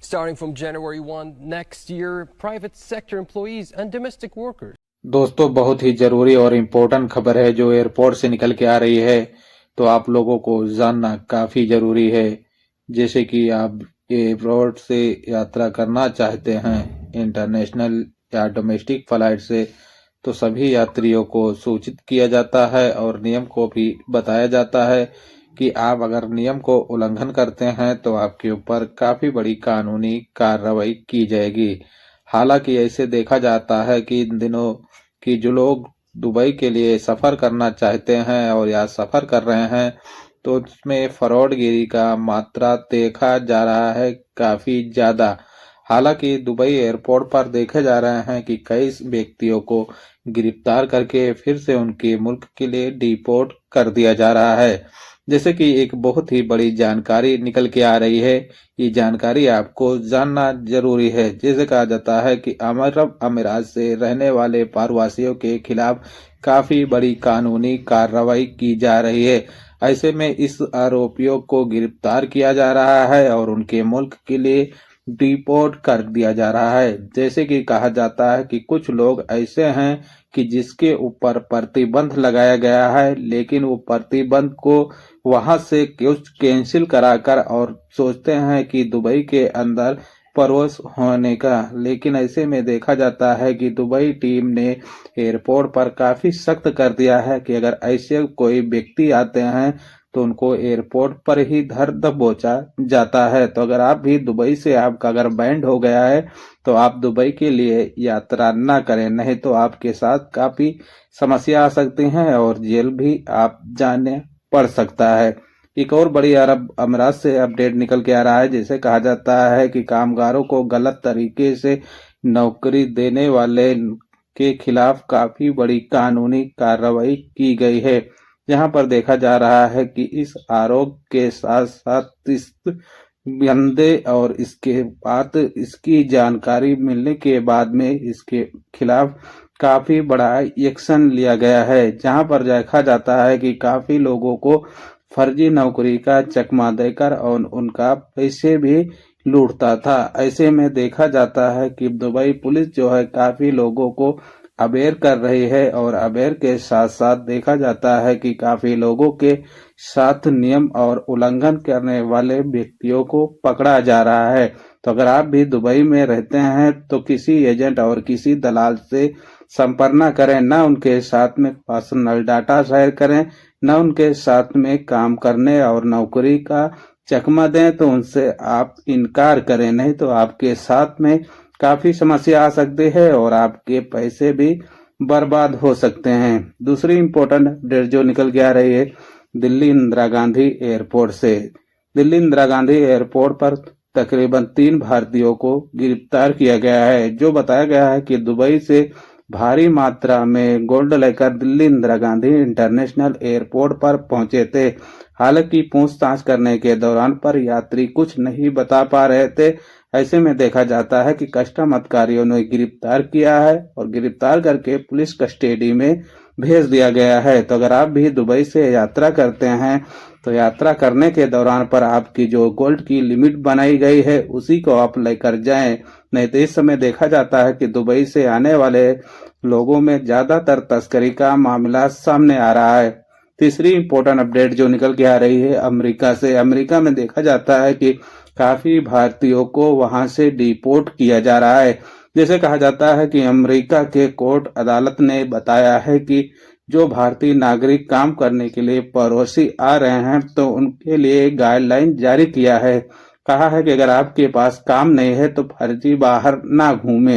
Starting from January 1 next year, private sector employees and domestic workers. दोस्तों, बहुत ही जरूरी और इम्पोर्टेंट खबर है जो एयरपोर्ट से निकल के आ रही है, तो आप लोगों को जानना काफी जरूरी है। जैसे कि आप एयरपोर्ट से यात्रा करना चाहते हैं, इंटरनेशनल या डोमेस्टिक फ्लाइट से, तो सभी यात्रियों को सूचित किया जाता है और नियम को भी बताया जाता है कि आप अगर नियम को उल्लंघन करते हैं तो आपके ऊपर काफी बड़ी कानूनी कार्रवाई की जाएगी। हालांकि ऐसे देखा जाता है कि इन दिनों कि जो लोग दुबई के लिए सफर करना चाहते हैं और या सफर कर रहे हैं, तो उसमें फ्रॉडगिरी का मात्रा देखा जा रहा है काफी ज्यादा। हालांकि दुबई एयरपोर्ट पर देखे जा रहे हैं कि कई व्यक्तियों को गिरफ्तार करके फिर से उनके मुल्क के लिए डिपोर्ट कर दिया जा रहा है। जैसे कि एक बहुत ही बड़ी जानकारी निकल के आ रही है, ये जानकारी आपको जानना जरूरी है। जैसे कहा जाता है कि अरब अमीरात से रहने वाले प्रवासियों के खिलाफ काफी बड़ी कानूनी कार्रवाई की जा रही है। ऐसे में इस आरोपियों को गिरफ्तार किया जा रहा है और उनके मुल्क के लिए डिपोर्ट कर दिया जा रहा है। जैसे कि कहा जाता है कि कुछ लोग ऐसे हैं कि जिसके ऊपर प्रतिबंध लगाया गया है, लेकिन वो प्रतिबंध को वहां से कुछ कैंसिल कराकर और सोचते हैं कि दुबई के अंदर प्रवेश होने का। लेकिन ऐसे में देखा जाता है कि दुबई टीम ने एयरपोर्ट पर काफी सख्त कर दिया है कि अगर ऐसे कोई व्यक्ति आते हैं तो उनको एयरपोर्ट पर ही धर दबोचा जाता है। तो अगर आप भी दुबई से आपका अगर बैंड हो गया है तो आप दुबई के लिए यात्रा न करें, नहीं तो आपके साथ काफी समस्या आ सकती हैं और जेल भी आप जाने पड़ सकता है। एक और बड़ी अरब अमीरात से अपडेट निकल के आ रहा है, जिसे कहा जाता है कि कामगारों को गलत तरीके से नौकरी देने वाले के खिलाफ काफी बड़ी कानूनी कार्रवाई की गई है। जहां पर देखा जा रहा है कि इस आरोप के साथ साथ इस बंदे और इसके बाद इसकी जानकारी मिलने के बाद में इसके खिलाफ काफी बड़ा एक्शन लिया गया है। जहां पर देखा जाता है कि काफी लोगों को फर्जी नौकरी का चकमा देकर और उनका पैसे भी लूटता था। ऐसे में देखा जाता है कि दुबई पुलिस जो है काफी लोगों को अवेयर कर रही है और अवेयर के साथ साथ देखा जाता है कि काफी लोगों के साथ नियम और उल्लंघन करने वाले व्यक्तियों को पकड़ा जा रहा है। तो अगर आप भी दुबई में रहते हैं तो किसी एजेंट और किसी दलाल से संपर्क न करें, न उनके साथ में पर्सनल डाटा शेयर करें, न उनके साथ में काम करने और नौकरी का चकमा दें, तो उनसे आप इनकार करें, नहीं तो आपके साथ में काफी समस्या आ सकती है और आपके पैसे भी बर्बाद हो सकते हैं। दूसरी इम्पोर्टेंट अपडेट जो निकल के आ रही है दिल्ली इंदिरा गांधी एयरपोर्ट से। दिल्ली इंदिरा गांधी एयरपोर्ट पर तकरीबन 3 भारतीयों को गिरफ्तार किया गया है, जो बताया गया है कि दुबई से भारी मात्रा में गोल्ड लेकर दिल्ली इंदिरा गांधी इंटरनेशनल एयरपोर्ट पर पहुंचे थे। हालांकि पूछताछ करने के दौरान पर यात्री कुछ नहीं बता पा रहे थे। ऐसे में देखा जाता है कि कस्टम अधिकारियों ने गिरफ्तार किया है और गिरफ्तार करके पुलिस कस्टडी में भेज दिया गया है। तो अगर आप भी दुबई से यात्रा करते हैं तो यात्रा करने के दौरान पर आपकी जो गोल्ड की लिमिट बनाई गई है उसी को आप लेकर जाएं, नहीं तो इस समय देखा जाता है कि दुबई से आने वाले लोगों में ज्यादातर तस्करी का मामला सामने आ रहा है। तीसरी इंपॉर्टेंट अपडेट जो निकल के आ रही है अमेरिका से। अमेरिका में देखा जाता है कि काफी भारतीयों को वहां से डिपोर्ट किया जा रहा है। जैसे कहा जाता है कि अमेरिका के कोर्ट अदालत ने बताया है कि जो भारतीय नागरिक काम करने के लिए पड़ोसी आ रहे हैं तो उनके लिए गाइडलाइन जारी किया है। कहा है कि अगर आपके पास काम नहीं है तो फर्जी बाहर ना घूमें।